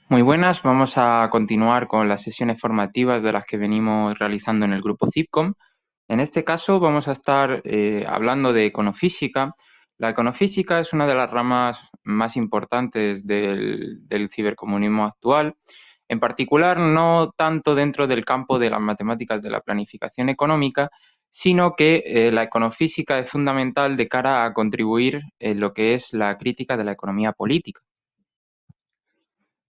Muy buenas, vamos a continuar con las sesiones formativas de las que venimos realizando en el grupo CIPCOM. En este caso vamos a estar hablando de econofísica. La econofísica es una de las ramas más importantes del cibercomunismo actual, en particular no tanto dentro del campo de las matemáticas de la planificación económica, sino que la econofísica es fundamental de cara a contribuir en lo que es la crítica de la economía política.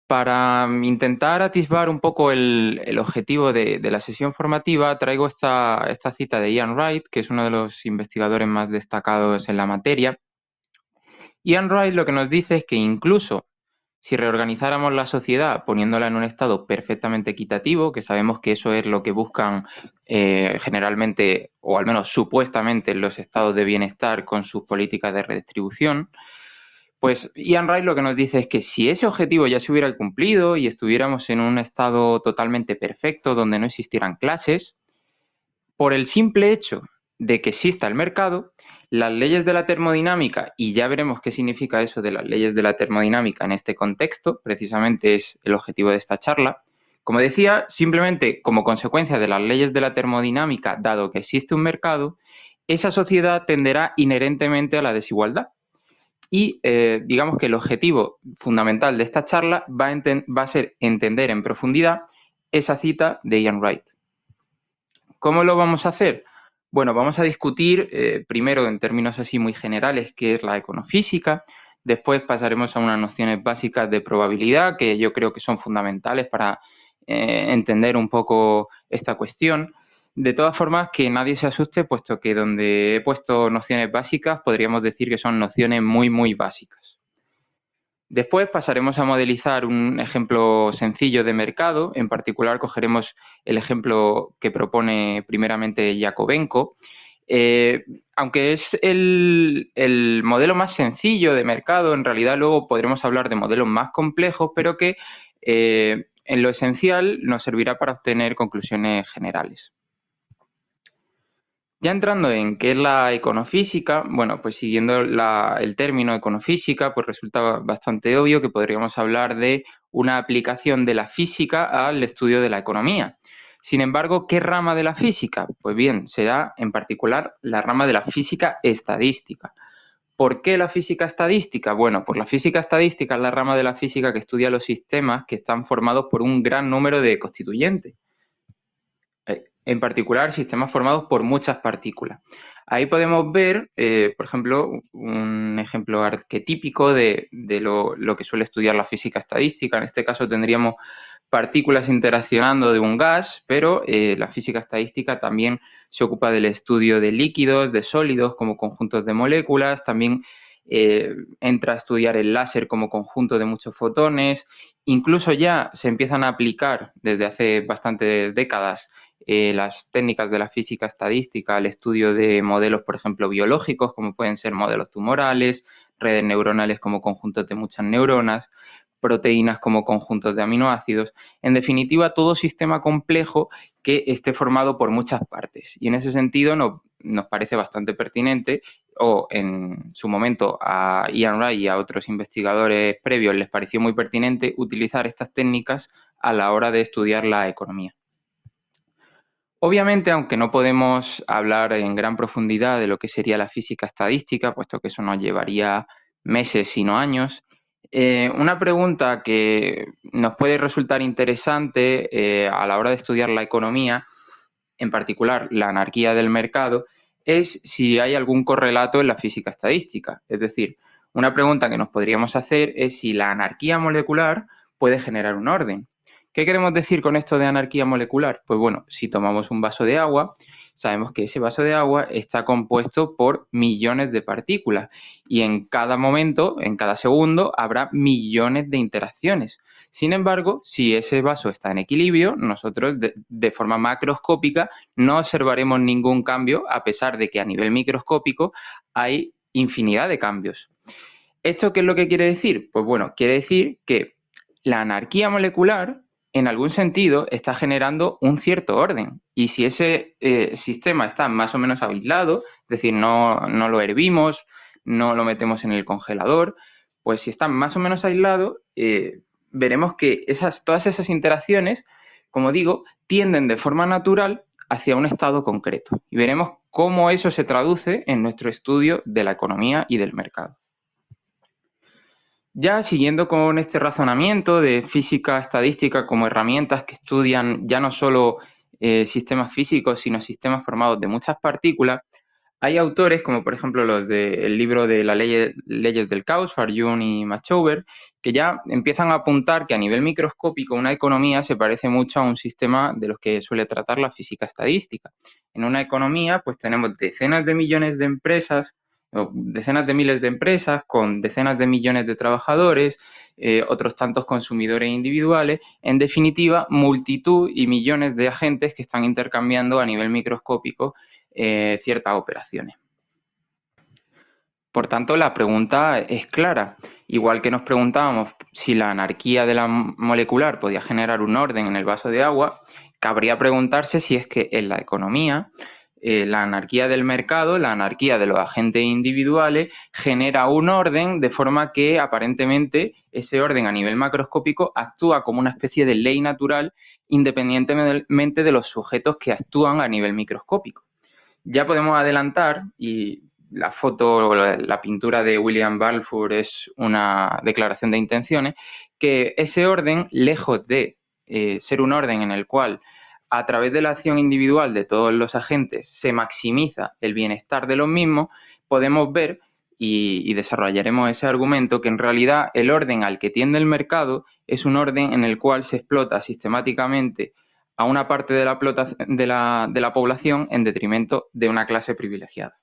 Para intentar atisbar un poco el objetivo de la sesión formativa, traigo esta cita de Ian Wright, que es uno de los investigadores más destacados en la materia. Ian Wright lo que nos dice es que incluso si reorganizáramos la sociedad poniéndola en un estado perfectamente equitativo, que sabemos que eso es lo que buscan generalmente, o al menos supuestamente, los estados de bienestar con sus políticas de redistribución, pues Ian Wright lo que nos dice es que si ese objetivo ya se hubiera cumplido y estuviéramos en un estado totalmente perfecto donde no existieran clases, por el simple hecho de que exista el mercado, las leyes de la termodinámica, y ya veremos qué significa eso de las leyes de la termodinámica en este contexto, precisamente es el objetivo de esta charla. Como decía, simplemente como consecuencia de las leyes de la termodinámica, dado que existe un mercado, esa sociedad tenderá inherentemente a la desigualdad. Y digamos que el objetivo fundamental de esta charla va a ser entender en profundidad esa cita de Ian Wright. ¿Cómo lo vamos a hacer? Bueno, vamos a discutir primero en términos así muy generales qué es la econofísica, después pasaremos a unas nociones básicas de probabilidad que yo creo que son fundamentales para entender un poco esta cuestión. De todas formas, que nadie se asuste, puesto que donde he puesto nociones básicas, podríamos decir que son nociones muy, muy básicas. Después pasaremos a modelizar un ejemplo sencillo de mercado. En particular, cogeremos el ejemplo que propone primeramente Yakovenko. Aunque es el modelo más sencillo de mercado, en realidad luego podremos hablar de modelos más complejos, pero que en lo esencial nos servirá para obtener conclusiones generales. Ya entrando en qué es la econofísica, bueno, pues siguiendo el término econofísica, pues resulta bastante obvio que podríamos hablar de una aplicación de la física al estudio de la economía. Sin embargo, ¿qué rama de la física? Pues bien, será en particular la rama de la física estadística. ¿Por qué la física estadística? Bueno, pues la física estadística es la rama de la física que estudia los sistemas que están formados por un gran número de constituyentes. En particular, sistemas formados por muchas partículas. Ahí podemos ver, por ejemplo, un ejemplo arquetípico de lo que suele estudiar la física estadística. En este caso tendríamos partículas interaccionando de un gas, pero la física estadística también se ocupa del estudio de líquidos, de sólidos como conjuntos de moléculas, también entra a estudiar el láser como conjunto de muchos fotones. Incluso ya se empiezan a aplicar desde hace bastantes décadas las técnicas de la física estadística al estudio de modelos, por ejemplo, biológicos, como pueden ser modelos tumorales, redes neuronales como conjuntos de muchas neuronas, proteínas como conjuntos de aminoácidos, en definitiva, todo sistema complejo que esté formado por muchas partes. Y en ese sentido nos parece bastante pertinente, o en su momento a Ian Wright y a otros investigadores previos les pareció muy pertinente utilizar estas técnicas a la hora de estudiar la economía. Obviamente, aunque no podemos hablar en gran profundidad de lo que sería la física estadística, puesto que eso nos llevaría meses, sino años, una pregunta que nos puede resultar interesante a la hora de estudiar la economía, en particular la anarquía del mercado, es si hay algún correlato en la física estadística. Es decir, una pregunta que nos podríamos hacer es si la anarquía molecular puede generar un orden. ¿Qué queremos decir con esto de anarquía molecular? Pues bueno, si tomamos un vaso de agua, sabemos que ese vaso de agua está compuesto por millones de partículas y en cada momento, en cada segundo, habrá millones de interacciones. Sin embargo, si ese vaso está en equilibrio, nosotros de forma macroscópica no observaremos ningún cambio, a pesar de que a nivel microscópico hay infinidad de cambios. ¿Esto qué es lo que quiere decir? Pues bueno, quiere decir que la anarquía molecular, en algún sentido, está generando un cierto orden. Y si ese sistema está más o menos aislado, es decir, no lo hervimos, no lo metemos en el congelador, pues si está más o menos aislado, veremos que todas esas interacciones, como digo, tienden de forma natural hacia un estado concreto. Y veremos cómo eso se traduce en nuestro estudio de la economía y del mercado. Ya siguiendo con este razonamiento de física estadística como herramientas que estudian ya no solo sistemas físicos, sino sistemas formados de muchas partículas, hay autores, como por ejemplo los del libro de las leyes del caos, Farjun y Machover, que ya empiezan a apuntar que a nivel microscópico una economía se parece mucho a un sistema de los que suele tratar la física estadística. En una economía, pues tenemos decenas de millones de empresas, o decenas de miles de empresas con decenas de millones de trabajadores, otros tantos consumidores individuales, en definitiva, multitud y millones de agentes que están intercambiando a nivel microscópico ciertas operaciones. Por tanto, la pregunta es clara. Igual que nos preguntábamos si la anarquía de la molecular podía generar un orden en el vaso de agua, cabría preguntarse si es que en la economía la anarquía del mercado, la anarquía de los agentes individuales, genera un orden de forma que aparentemente ese orden a nivel macroscópico actúa como una especie de ley natural independientemente de los sujetos que actúan a nivel microscópico. Ya podemos adelantar, y la foto, la pintura de William Balfour es una declaración de intenciones, que ese orden, lejos de ser un orden en el cual a través de la acción individual de todos los agentes se maximiza el bienestar de los mismos, podemos ver, y desarrollaremos ese argumento, que en realidad el orden al que tiende el mercado es un orden en el cual se explota sistemáticamente a una parte de la población en detrimento de una clase privilegiada.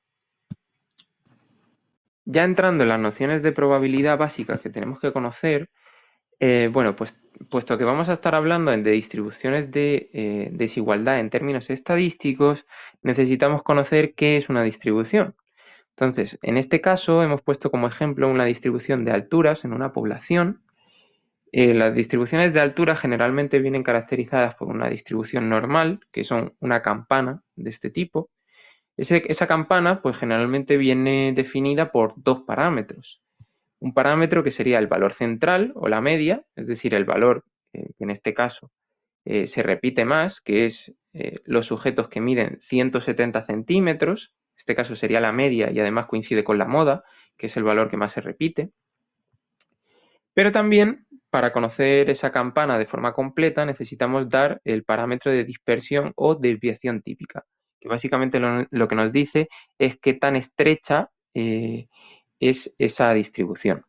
Ya entrando en las nociones de probabilidad básicas que tenemos que conocer, bueno, pues puesto que vamos a estar hablando de distribuciones de desigualdad en términos estadísticos, necesitamos conocer qué es una distribución. Entonces, en este caso hemos puesto como ejemplo una distribución de alturas en una población. Las distribuciones de altura generalmente vienen caracterizadas por una distribución normal, que son una campana de este tipo. Esa campana, pues generalmente viene definida por dos parámetros. Un parámetro que sería el valor central o la media, es decir, el valor que en este caso se repite más, que es los sujetos que miden 170 centímetros. En este caso sería la media y además coincide con la moda, que es el valor que más se repite. Pero también, para conocer esa campana de forma completa, necesitamos dar el parámetro de dispersión o desviación típica, que básicamente lo que nos dice es qué tan estrecha es esa distribución.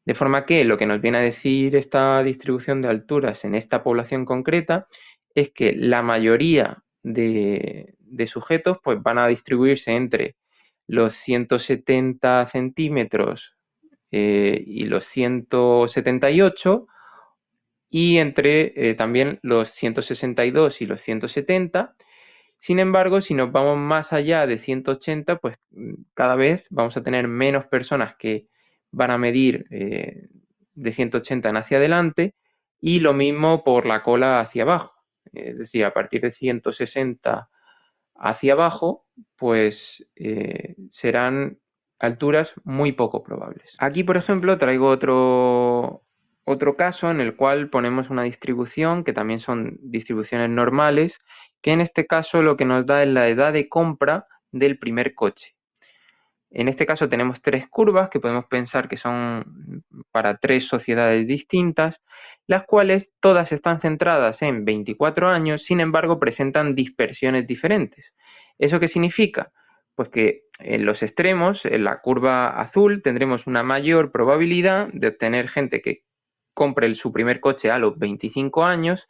De forma que lo que nos viene a decir esta distribución de alturas en esta población concreta es que la mayoría de sujetos pues, van a distribuirse entre los 170 centímetros y los 178 y entre también los 162 y los 170. Sin embargo, si nos vamos más allá de 180, pues cada vez vamos a tener menos personas que van a medir de 180 en hacia adelante y lo mismo por la cola hacia abajo. Es decir, a partir de 160 hacia abajo, pues serán alturas muy poco probables. Aquí, por ejemplo, traigo otro caso en el cual ponemos una distribución, que también son distribuciones normales, que en este caso lo que nos da es la edad de compra del primer coche. En este caso tenemos tres curvas que podemos pensar que son para tres sociedades distintas, las cuales todas están centradas en 24 años, sin embargo presentan dispersiones diferentes. ¿Eso qué significa? Pues que en los extremos, en la curva azul, tendremos una mayor probabilidad de obtener gente que compre su primer coche a los 25 años,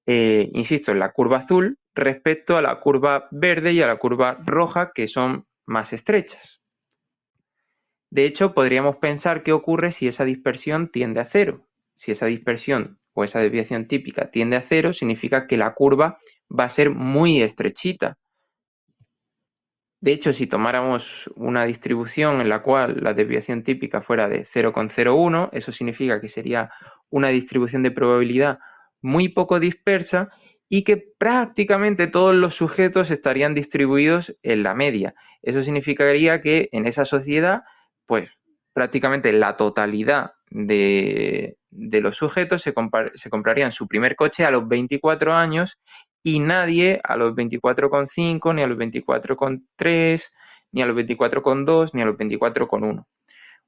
insisto, en la curva azul, respecto a la curva verde y a la curva roja, que son más estrechas. De hecho, podríamos pensar qué ocurre si esa dispersión tiende a cero. Si esa dispersión o esa desviación típica tiende a cero, significa que la curva va a ser muy estrechita. De hecho, si tomáramos una distribución en la cual la desviación típica fuera de 0,01, eso significa que sería una distribución de probabilidad muy poco dispersa y que prácticamente todos los sujetos estarían distribuidos en la media. Eso significaría que en esa sociedad, pues prácticamente la totalidad de los sujetos se comprarían su primer coche a los 24 años y nadie a los 24,5, ni a los 24,3, ni a los 24,2, ni a los 24,1,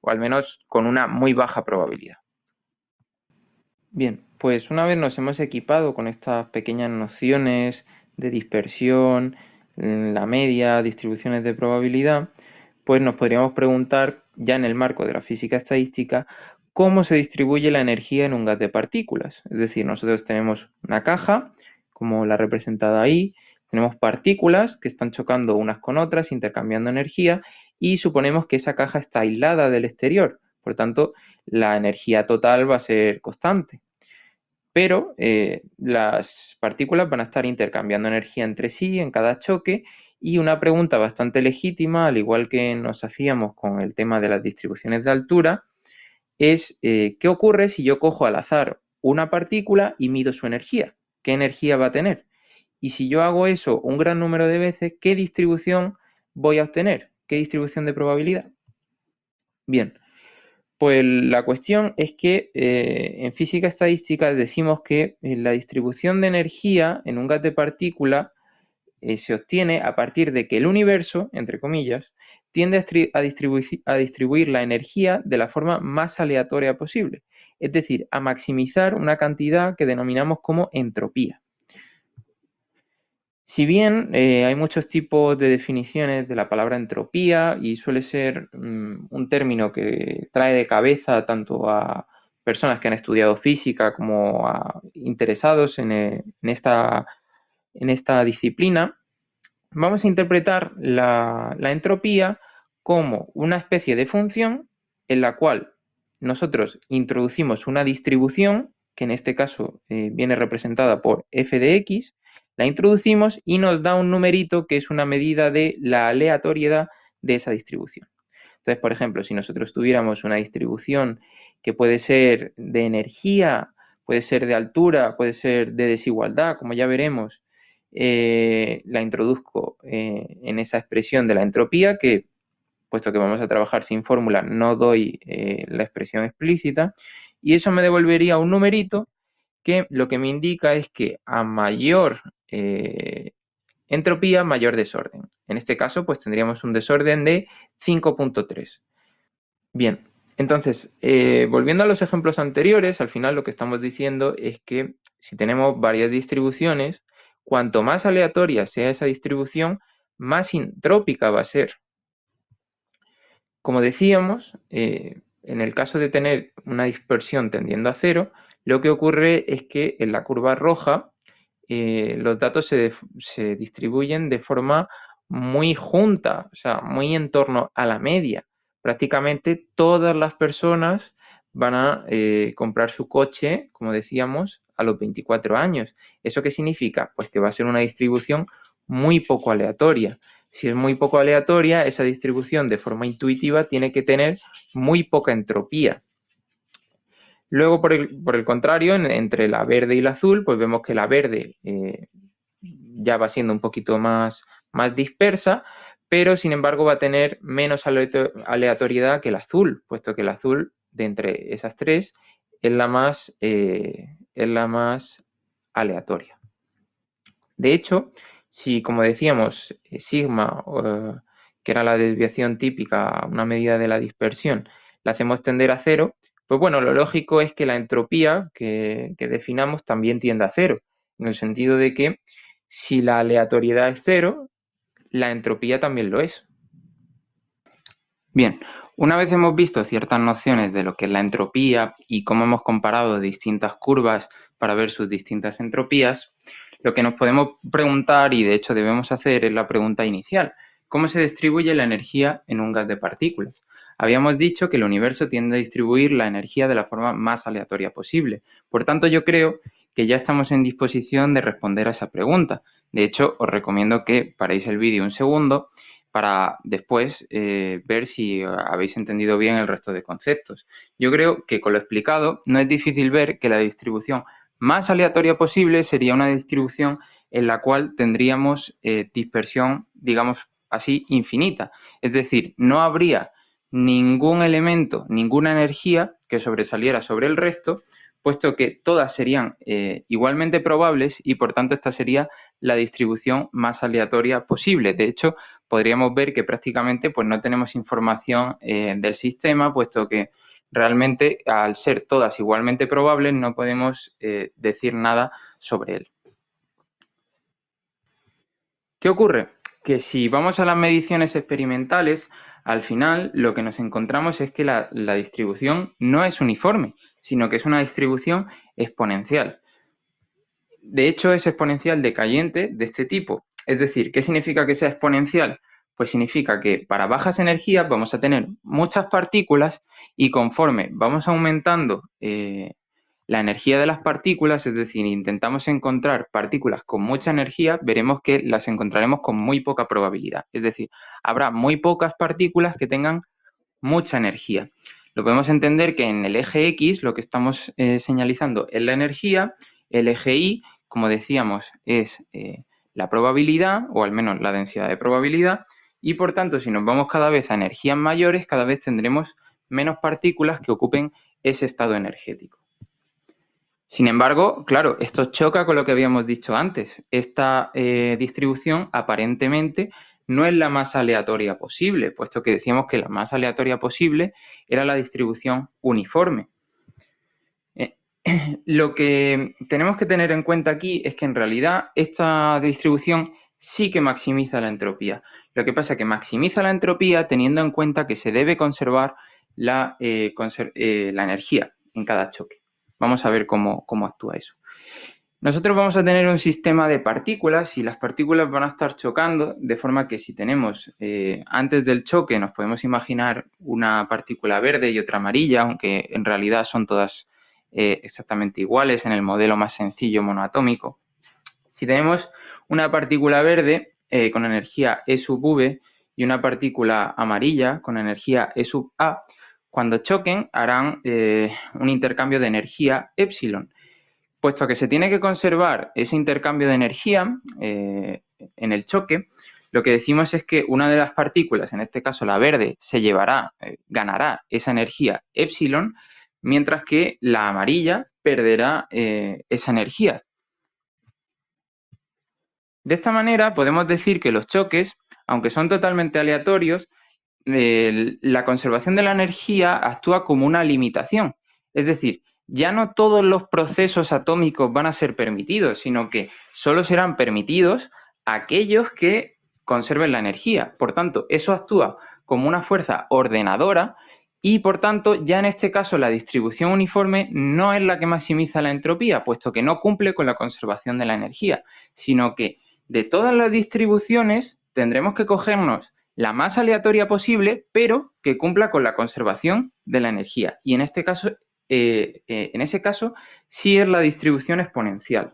o al menos con una muy baja probabilidad. Bien, pues una vez nos hemos equipado con estas pequeñas nociones de dispersión, la media, distribuciones de probabilidad, pues nos podríamos preguntar, ya en el marco de la física estadística, cómo se distribuye la energía en un gas de partículas. Es decir, nosotros tenemos una caja, como la representada ahí, tenemos partículas que están chocando unas con otras, intercambiando energía, y suponemos que esa caja está aislada del exterior. Por tanto, la energía total va a ser constante. Pero las partículas van a estar intercambiando energía entre sí en cada choque, y una pregunta bastante legítima, al igual que nos hacíamos con el tema de las distribuciones de altura, es ¿qué ocurre si yo cojo al azar una partícula y mido su energía? ¿Qué energía va a tener? Y si yo hago eso un gran número de veces, ¿qué distribución voy a obtener? ¿Qué distribución de probabilidad? Bien, pues la cuestión es que en física estadística decimos que la distribución de energía en un gas de partícula se obtiene a partir de que el universo, entre comillas, tiende a distribuir la energía de la forma más aleatoria posible, es decir, a maximizar una cantidad que denominamos como entropía. Si bien hay muchos tipos de definiciones de la palabra entropía y suele ser un término que trae de cabeza tanto a personas que han estudiado física como a interesados en esta disciplina, vamos a interpretar la entropía como una especie de función en la cual nosotros introducimos una distribución, que en este caso viene representada por f de x, la introducimos y nos da un numerito que es una medida de la aleatoriedad de esa distribución. Entonces, por ejemplo, si nosotros tuviéramos una distribución que puede ser de energía, puede ser de altura, puede ser de desigualdad, como ya veremos, la introduzco en esa expresión de la entropía, que puesto que vamos a trabajar sin fórmula, no doy la expresión explícita, y eso me devolvería un numerito que lo que me indica es que a mayor entropía, mayor desorden. En este caso, pues tendríamos un desorden de 5,3. Bien, entonces, volviendo a los ejemplos anteriores, al final lo que estamos diciendo es que si tenemos varias distribuciones, cuanto más aleatoria sea esa distribución, más entrópica va a ser. Como decíamos, en el caso de tener una dispersión tendiendo a cero, lo que ocurre es que en la curva roja los datos se distribuyen de forma muy junta, o sea, muy en torno a la media. Prácticamente todas las personas van a comprar su coche, como decíamos, a los 24 años. ¿Eso qué significa? Pues que va a ser una distribución muy poco aleatoria. Si es muy poco aleatoria, esa distribución de forma intuitiva tiene que tener muy poca entropía. Luego, por el contrario, entre la verde y la azul, pues vemos que la verde ya va siendo un poquito más dispersa, pero sin embargo va a tener menos aleatoriedad que el azul, puesto que el azul, de entre esas tres, es la más aleatoria. De hecho, si, como decíamos, sigma, que era la desviación típica, una medida de la dispersión, la hacemos tender a cero, pues bueno, lo lógico es que la entropía que definamos también tienda a cero, en el sentido de que si la aleatoriedad es cero, la entropía también lo es. Bien, una vez hemos visto ciertas nociones de lo que es la entropía y cómo hemos comparado distintas curvas para ver sus distintas entropías, lo que nos podemos preguntar, y de hecho debemos hacer, es la pregunta inicial: ¿cómo se distribuye la energía en un gas de partículas? Habíamos dicho que el universo tiende a distribuir la energía de la forma más aleatoria posible. Por tanto, yo creo que ya estamos en disposición de responder a esa pregunta. De hecho, os recomiendo que paréis el vídeo un segundo para después ver si habéis entendido bien el resto de conceptos. Yo creo que con lo explicado no es difícil ver que la distribución más aleatoria posible sería una distribución en la cual tendríamos dispersión, digamos así, infinita. Es decir, no habría ningún elemento, ninguna energía que sobresaliera sobre el resto, puesto que todas serían igualmente probables y por tanto esta sería la distribución más aleatoria posible. De hecho, podríamos ver que prácticamente pues, no tenemos información del sistema, puesto que realmente al ser todas igualmente probables no podemos decir nada sobre él. ¿Qué ocurre? Que si vamos a las mediciones experimentales, al final lo que nos encontramos es que la distribución no es uniforme, sino que es una distribución exponencial. De hecho, es exponencial decayente de este tipo. Es decir, ¿qué significa que sea exponencial? Pues significa que para bajas energías vamos a tener muchas partículas y conforme vamos aumentando la energía de las partículas, es decir, intentamos encontrar partículas con mucha energía, veremos que las encontraremos con muy poca probabilidad. Es decir, habrá muy pocas partículas que tengan mucha energía. Lo podemos entender que en el eje X lo que estamos señalizando es la energía, el eje Y, como decíamos, es la probabilidad, o al menos la densidad de probabilidad, y por tanto, si nos vamos cada vez a energías mayores, cada vez tendremos menos partículas que ocupen ese estado energético. Sin embargo, claro, esto choca con lo que habíamos dicho antes. Esta distribución aparentemente no es la más aleatoria posible, puesto que decíamos que la más aleatoria posible era la distribución uniforme. Lo que tenemos que tener en cuenta aquí es que en realidad esta distribución sí que maximiza la entropía. Lo que pasa es que maximiza la entropía teniendo en cuenta que se debe conservar la energía en cada choque. Vamos a ver cómo actúa eso. Nosotros vamos a tener un sistema de partículas y las partículas van a estar chocando, de forma que si tenemos antes del choque nos podemos imaginar una partícula verde y otra amarilla, aunque en realidad son todas exactamente iguales en el modelo más sencillo monoatómico. Si tenemos una partícula verde con energía E sub V y una partícula amarilla con energía E sub A, cuando choquen harán un intercambio de energía epsilon. Puesto que se tiene que conservar ese intercambio de energía en el choque, lo que decimos es que una de las partículas, en este caso la verde, se llevará, ganará esa energía epsilon, mientras que la amarilla perderá esa energía. De esta manera podemos decir que los choques, aunque son totalmente aleatorios, la conservación de la energía actúa como una limitación. Es decir, ya no todos los procesos atómicos van a ser permitidos, sino que solo serán permitidos aquellos que conserven la energía. Por tanto, eso actúa como una fuerza ordenadora y, por tanto, ya en este caso la distribución uniforme no es la que maximiza la entropía, puesto que no cumple con la conservación de la energía, sino que de todas las distribuciones tendremos que cogernos la más aleatoria posible, pero que cumpla con la conservación de la energía. Y en este caso, en ese caso, sí es la distribución exponencial.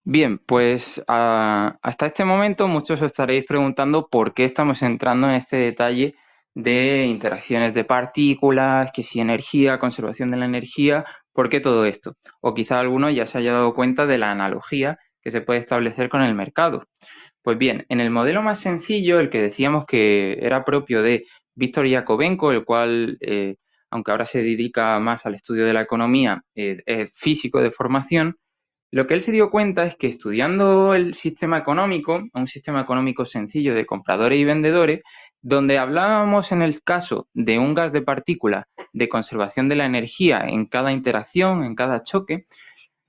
Bien, pues hasta este momento muchos os estaréis preguntando por qué estamos entrando en este detalle de interacciones de partículas, que si energía, conservación de la energía, ¿por qué todo esto? O quizá alguno ya se haya dado cuenta de la analogía que se puede establecer con el mercado. Pues bien, en el modelo más sencillo, el que decíamos que era propio de Víctor Yakovenko, el cual, aunque ahora se dedica más al estudio de la economía, es físico de formación, lo que él se dio cuenta es que estudiando el sistema económico, un sistema económico sencillo de compradores y vendedores, donde hablábamos en el caso de un gas de partícula de conservación de la energía en cada interacción, en cada choque,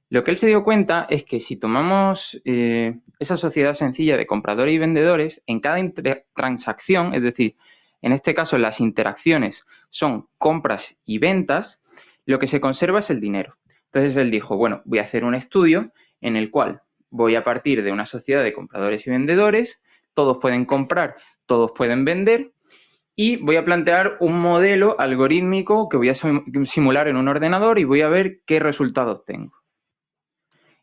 lo que él se dio cuenta es que si tomamos esa sociedad sencilla de compradores y vendedores, en cada transacción, es decir, en este caso las interacciones son compras y ventas, lo que se conserva es el dinero. Entonces él dijo, bueno, voy a hacer un estudio en el cual voy a partir de una sociedad de compradores y vendedores, todos pueden comprar, todos pueden vender, y voy a plantear un modelo algorítmico que voy a simular en un ordenador y voy a ver qué resultados tengo.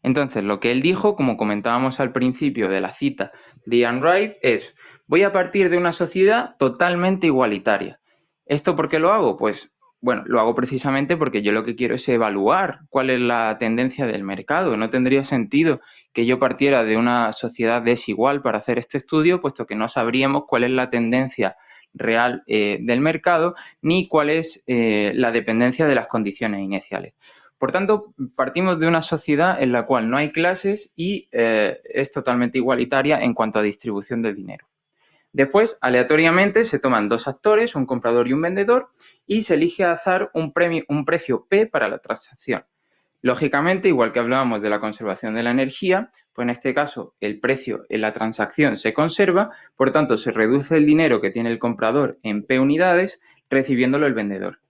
Entonces, lo que él dijo, como comentábamos al principio de la cita de Ian Wright, es, voy a partir de una sociedad totalmente igualitaria. ¿Esto por qué lo hago? Pues, bueno, lo hago precisamente porque yo lo que quiero es evaluar cuál es la tendencia del mercado. No tendría sentido que yo partiera de una sociedad desigual para hacer este estudio, puesto que no sabríamos cuál es la tendencia real del mercado, ni cuál es la dependencia de las condiciones iniciales. Por tanto, partimos de una sociedad en la cual no hay clases y es totalmente igualitaria en cuanto a distribución del dinero. Después, aleatoriamente, se toman dos actores, un comprador y un vendedor, y se elige al azar un precio P para la transacción. Lógicamente, igual que hablábamos de la conservación de la energía, pues en este caso el precio en la transacción se conserva, por tanto se reduce el dinero que tiene el comprador en P unidades, recibiéndolo el vendedor.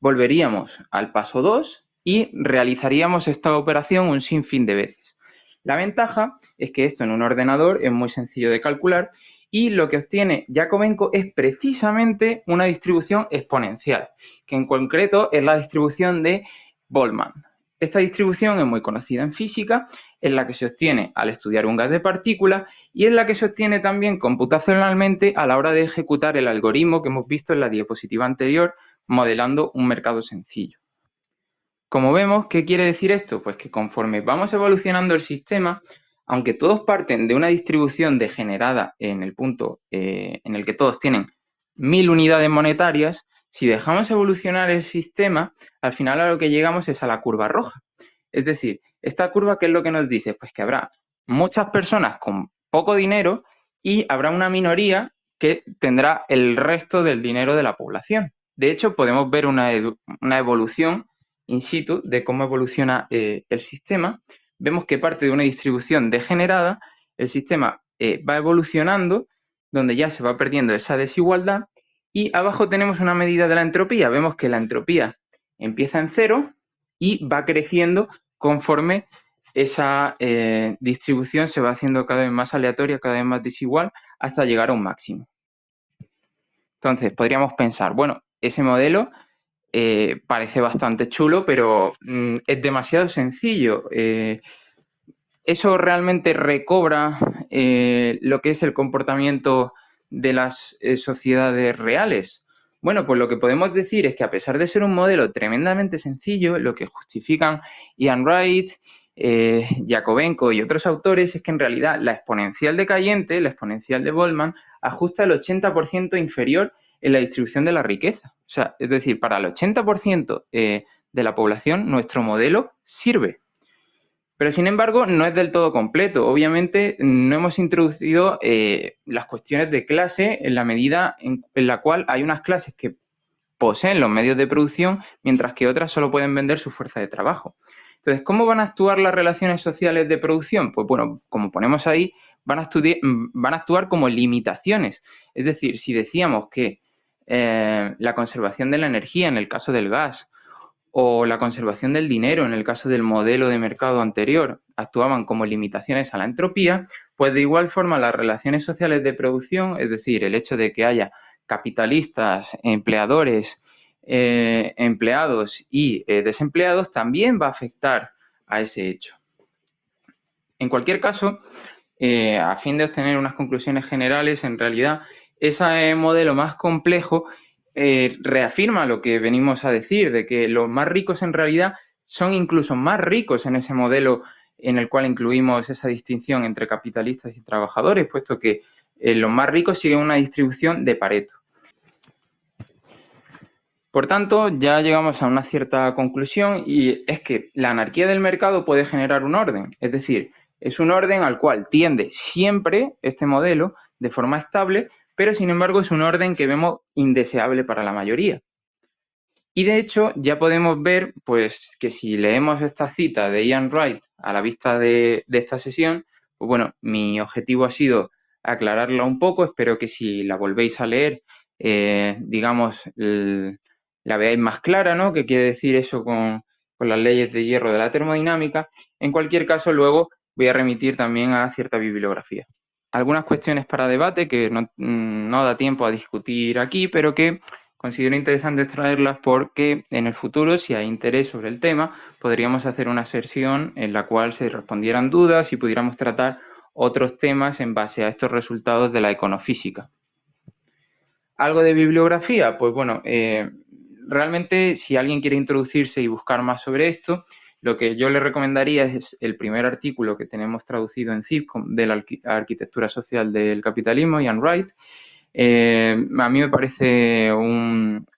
Volveríamos al paso 2 y realizaríamos esta operación un sinfín de veces. La ventaja es que esto en un ordenador es muy sencillo de calcular y lo que obtiene Jacobenko es precisamente una distribución exponencial, que en concreto es la distribución de Boltzmann. Esta distribución es muy conocida en física, es la que se obtiene al estudiar un gas de partículas y es la que se obtiene también computacionalmente a la hora de ejecutar el algoritmo que hemos visto en la diapositiva anterior, modelando un mercado sencillo. Como vemos, ¿qué quiere decir esto? Pues que conforme vamos evolucionando el sistema, aunque todos parten de una distribución degenerada en el punto en el que todos tienen 1000 unidades monetarias, si dejamos evolucionar el sistema, al final a lo que llegamos es a la curva roja. Es decir, esta curva, ¿qué es lo que nos dice? Pues que habrá muchas personas con poco dinero y habrá una minoría que tendrá el resto del dinero de la población. De hecho, podemos ver una evolución in situ de cómo evoluciona el sistema. Vemos que parte de una distribución degenerada, el sistema va evolucionando, donde ya se va perdiendo esa desigualdad, y abajo tenemos una medida de la entropía. Vemos que la entropía empieza en 0 y va creciendo conforme esa distribución se va haciendo cada vez más aleatoria, cada vez más desigual, hasta llegar a un máximo. Entonces, podríamos pensar, bueno, ese modelo parece bastante chulo, pero es demasiado sencillo. ¿Eso realmente recobra lo que es el comportamiento de las sociedades reales? Bueno, pues lo que podemos decir es que a pesar de ser un modelo tremendamente sencillo, lo que justifican Ian Wright, Jacobenko y otros autores es que en realidad la exponencial decayente, la exponencial de Boltzmann, ajusta el 80% inferior en la distribución de la riqueza. O sea, es decir, para el 80% de la población nuestro modelo sirve. Pero sin embargo, no es del todo completo. Obviamente, no hemos introducido las cuestiones de clase en la medida en la cual hay unas clases que poseen los medios de producción, mientras que otras solo pueden vender su fuerza de trabajo. Entonces, ¿cómo van a actuar las relaciones sociales de producción? Pues bueno, como ponemos ahí, van a actuar como limitaciones. Es decir, si decíamos que la conservación de la energía en el caso del gas, o la conservación del dinero en el caso del modelo de mercado anterior actuaban como limitaciones a la entropía, pues de igual forma las relaciones sociales de producción, es decir, el hecho de que haya capitalistas, empleadores, empleados y desempleados, también va a afectar a ese hecho. En cualquier caso, a fin de obtener unas conclusiones generales, en realidad ese modelo más complejo reafirma lo que venimos a decir, de que los más ricos en realidad son incluso más ricos en ese modelo en el cual incluimos esa distinción entre capitalistas y trabajadores, puesto que los más ricos siguen una distribución de Pareto. Por tanto, ya llegamos a una cierta conclusión y es que la anarquía del mercado puede generar un orden, es decir, es un orden al cual tiende siempre este modelo de forma estable, pero sin embargo es un orden que vemos indeseable para la mayoría. Y de hecho ya podemos ver pues, que si leemos esta cita de Ian Wright a la vista de esta sesión, pues bueno, mi objetivo ha sido aclararla un poco, espero que si la volvéis a leer, digamos, la veáis más clara, ¿no? ¿Qué quiere decir eso con las leyes de hierro de la termodinámica? En cualquier caso, luego voy a remitir también a cierta bibliografía. Algunas cuestiones para debate que no da tiempo a discutir aquí, pero que considero interesante traerlas porque en el futuro, si hay interés sobre el tema, podríamos hacer una sesión en la cual se respondieran dudas y pudiéramos tratar otros temas en base a estos resultados de la econofísica. ¿Algo de bibliografía? Pues bueno, realmente si alguien quiere introducirse y buscar más sobre esto, lo que yo le recomendaría es el primer artículo que tenemos traducido en CIP de la arquitectura social del capitalismo, Ian Wright. A mí me parece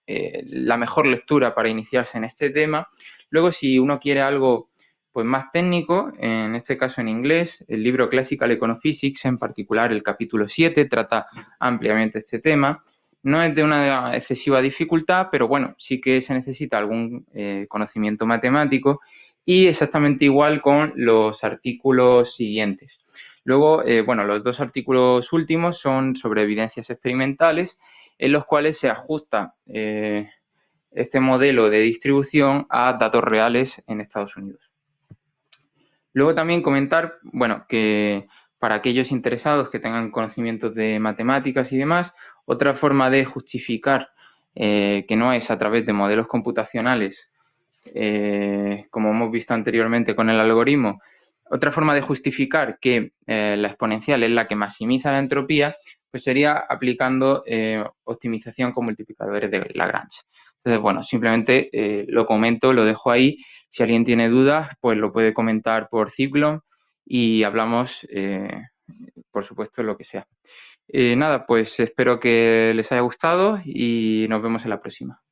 la mejor lectura para iniciarse en este tema. Luego, si uno quiere algo pues, más técnico, en este caso en inglés, el libro Classical Econophysics, en particular el capítulo 7, trata ampliamente este tema. No es de una excesiva dificultad, pero bueno, sí que se necesita algún conocimiento matemático y exactamente igual con los artículos siguientes. Luego, bueno, los dos artículos últimos son sobre evidencias experimentales en los cuales se ajusta este modelo de distribución a datos reales en Estados Unidos. Luego también comentar, bueno, que para aquellos interesados que tengan conocimientos de matemáticas y demás, otra forma de justificar que no es a través de modelos computacionales, como hemos visto anteriormente con el algoritmo, otra forma de justificar que la exponencial es la que maximiza la entropía, pues sería aplicando optimización con multiplicadores de Lagrange. Entonces, bueno, simplemente lo comento, lo dejo ahí. Si alguien tiene dudas, pues lo puede comentar por Cyclone y hablamos, por supuesto, lo que sea. Nada, pues espero que les haya gustado y nos vemos en la próxima.